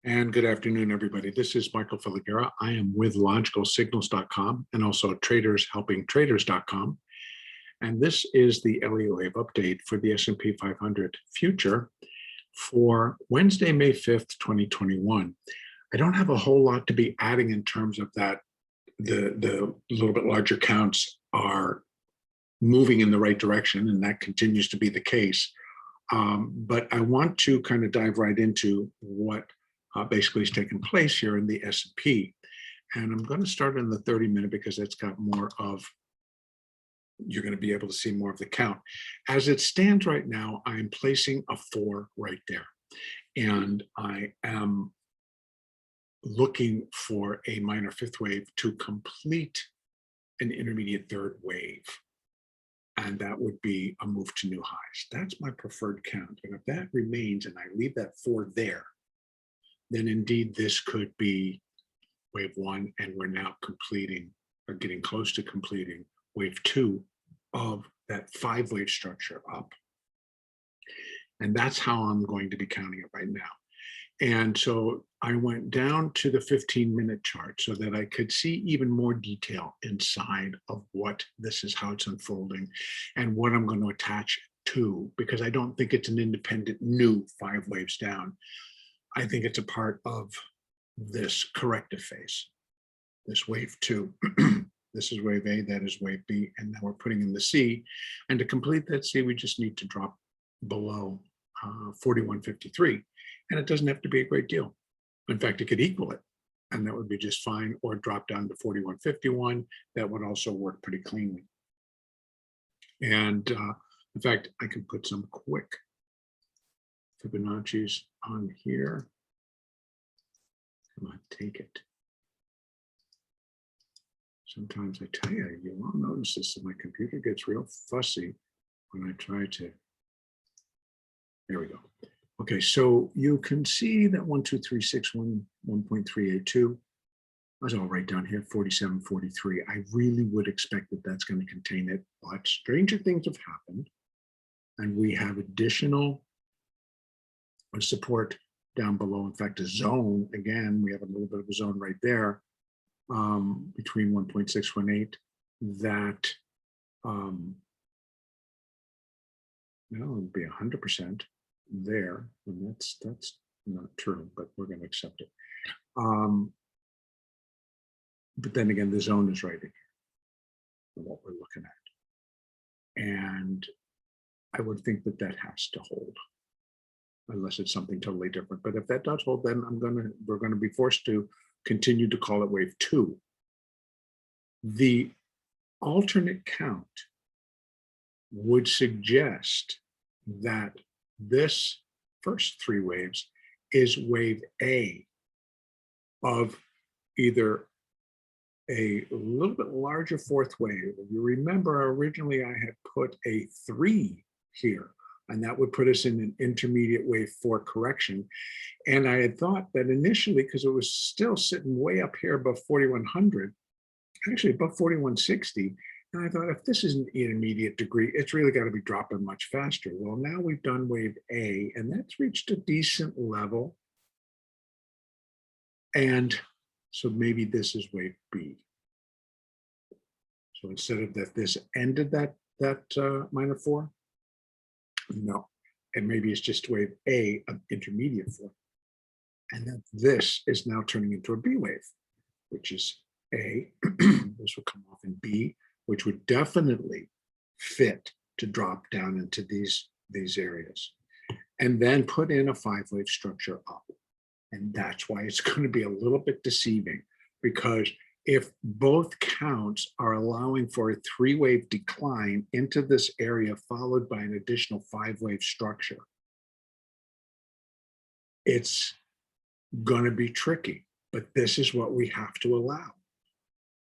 And good afternoon, everybody. This is Michael Filigera. I am with logicalsignals.com and also tradershelpingtraders.com. And this is the Elliott wave update for the S&P 500 future for Wednesday, May 5th, 2021. I don't have a whole lot to be adding in terms of that. The little bit larger counts are moving in the right direction, and that continues to be the case. But I want to kind of dive right into what basically has taken place here in the S&P. And I'm going to start in the 30-minute because it's got more of, you're going to be able to see more of the count. As it stands right now, I'm placing a 4 right there. And I am looking for a minor fifth wave to complete an intermediate third wave. And that would be a move to new highs. That's my preferred count. And if that remains and I leave that 4 there, then indeed this could be wave 1, and we're now completing or getting close to completing wave 2 of that 5-wave structure up. And that's how I'm going to be counting it right now. And so I went down to the 15-minute chart so that I could see even more detail inside of what this is, how it's unfolding, and what I'm going to attach to, because I don't think it's an independent new 5 waves down. I think it's a part of this corrective phase, this wave 2. This is wave A, that is wave B, and now we're putting in the C. And to complete that C, we just need to drop below 41.53. And it doesn't have to be a great deal. In fact, it could equal it, and that would be just fine, or drop down to 41.51. That would also work pretty cleanly. And in fact, I can put some quick Fibonacci's on here. Come on, take it. Sometimes I tell you, you won't notice this, that my computer gets real fussy when I try to. There we go. Okay, so you can see that 1, 2, 3, 6, 1, 1.382. That's all right down here, 47.43. I really would expect that that's going to contain it, but stranger things have happened, and we have additional support down below. In fact, a zone, again, we have a little bit of a zone right there between 1.618 that would be 100% there, and that's not true, but we're going to accept it. But then again, the zone is right in here for what we're looking at, and I would think that that has to hold, unless it's something totally different. But if that does hold, then we're going to be forced to continue to call it wave 2. The alternate count would suggest that this first 3 waves is wave A of either a little bit larger 4th wave. If you remember, originally I had put a 3 here, and that would put us in an intermediate wave 4 correction. And I had thought that initially, because it was still sitting way up here above 4100, actually above 4160, and I thought, if this is an intermediate degree, it's really got to be dropping much faster. Well, now we've done wave A, and that's reached a decent level. And so maybe this is wave B. So instead of that, this ended that minor 4, no, and maybe it's just wave A of intermediate 4. And then this is now turning into a B wave, which is A. This will come off in B, which would definitely fit to drop down into these areas, and then put in a 5-wave structure up. And that's why it's going to be a little bit deceiving, because if both counts are allowing for a 3-wave decline into this area followed by an additional 5-wave structure, it's going to be tricky. But this is what we have to allow.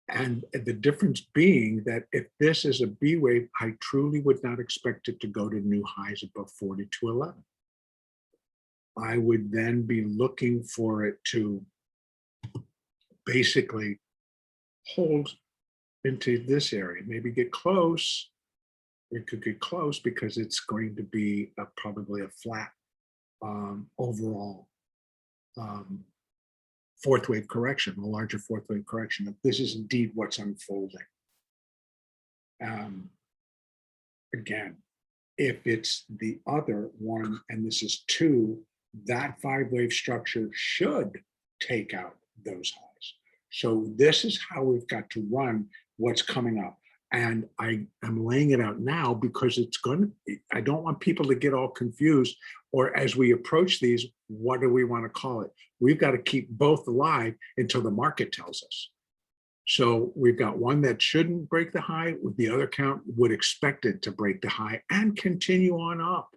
And the difference being that if this is a B wave, I truly would not expect it to go to new highs above 42.11. I would then be looking for it to basically hold into this area, maybe get close. It could get close because it's going to be probably a flat overall fourth wave correction, a larger fourth wave correction, that this is indeed what's unfolding. Again, if it's the other one and this is two, that 5-wave structure should take out those highs. So this is how we've got to run what's coming up. And I am laying it out now because it's going to, I don't want people to get all confused, or as we approach these, what do we want to call it? We've got to keep both alive until the market tells us. So we've got one that shouldn't break the high, with the other count would expect it to break the high and continue on up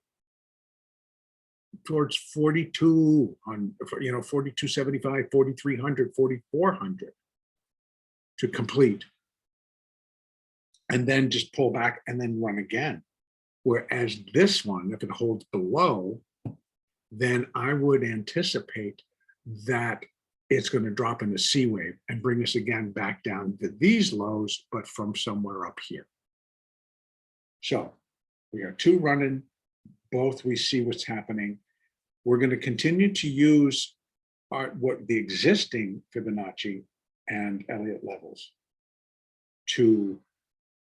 towards 42 on, 4275, 4300, 4400 to complete. And then just pull back and then run again. Whereas this one, if it holds below, then I would anticipate that it's going to drop in a C wave and bring us again back down to these lows, but from somewhere up here. So we got two running, both we see what's happening. We're going to continue to use the existing Fibonacci and Elliott levels to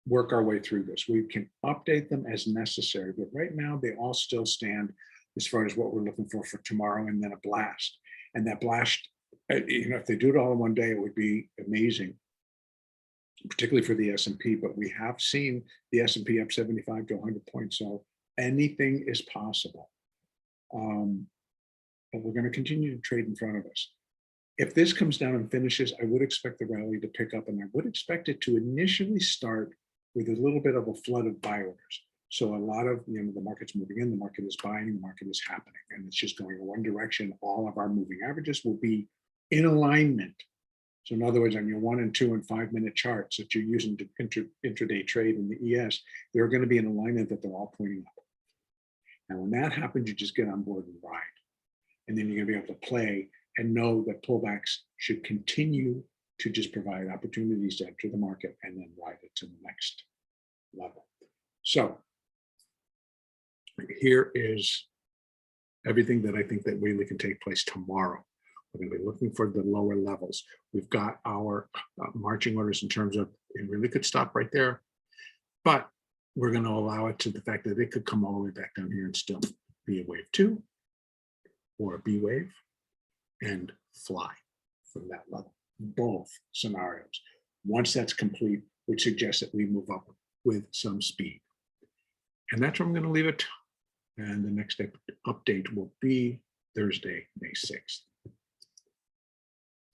work our way through this. We can update them as necessary, but right now they all still stand as far as what we're looking for tomorrow, and then a blast. And that blast, if they do it all in one day, it would be amazing, particularly for the S&P. But we have seen the S&P up 75 to 100 points, so anything is possible. But we're going to continue to trade in front of us. If this comes down and finishes, I would expect the rally to pick up, and I would expect it to initially start with a little bit of a flood of buy orders. So a lot of, the market's moving in, the market is buying, the market is happening, and it's just going in one direction. All of our moving averages will be in alignment. So in other words, on your 1 and 2 and 5 minute charts that you're using to intraday trade in the ES, they're going to be in alignment that they're all pointing up. Now, when that happens, you just get on board and ride. And then you're going to be able to play and know that pullbacks should continue to just provide opportunities to enter the market and then ride it to the next level. So here is everything that I think that really can take place tomorrow. We're going to be looking for the lower levels. We've got our marching orders in terms of it really could stop right there, but we're going to allow it to the fact that it could come all the way back down here and still be a wave 2 or a B wave and fly from that level. Both scenarios. Once that's complete, which suggests that we move up with some speed. And that's where I'm going to leave it. And the next update will be Thursday, May 6th.